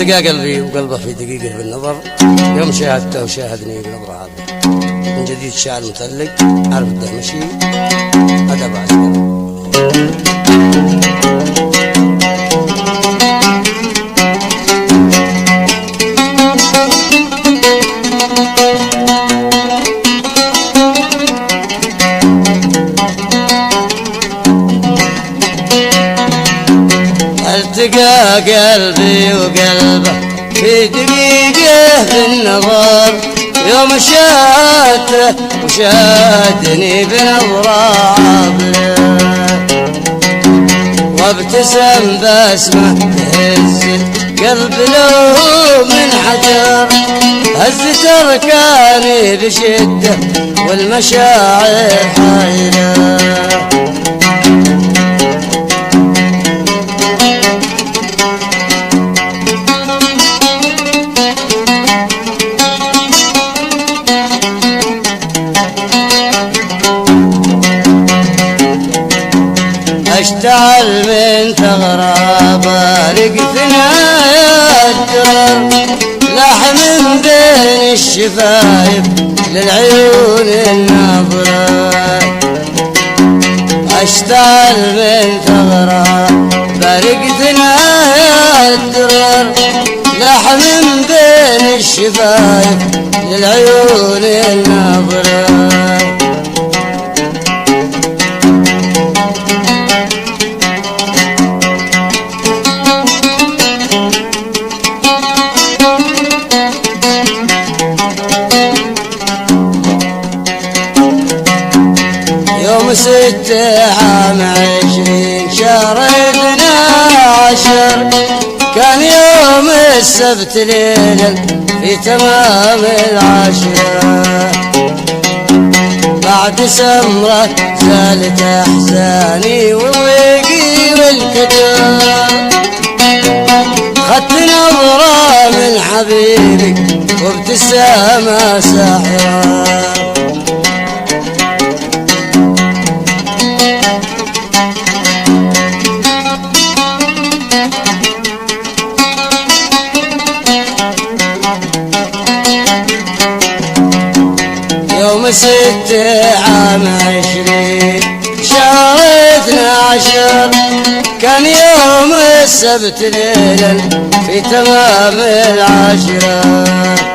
التقى قلبي وقلبه في دقيقة بالنظر، يوم شاهدته وشاهدني بنظرة عابرة. من جديد شاعر متألق، عارف الدهمشي، أدب عسكري. التقى قلبي وقلبه في دقيقة بالنظر، يوم شاهدته وشاهدني بنظرة عابرة. وابتسم بسمة تهز القلب لو من حجر، هزت أركاني بشدة والمشاعر حيرة. اشتعل من ثغرة بارق ثنايا الدرر، لاح من بين الشفايف للعيون الناظرة. اشتعل من ثغرة بارق ثنايا الدرر، لاح من بين الشفايف للعيون الناظرة. يوم 26 شهر 12 كان يوم السبت ليلا في تمام 10. بعد سمرة زالت احزاني وضيقي والكدر، خدت نظرة من حبيبي وابتسامة ساحرة. يوم 26 شهر 12 كان يوم السبت ليلا في تمام 10.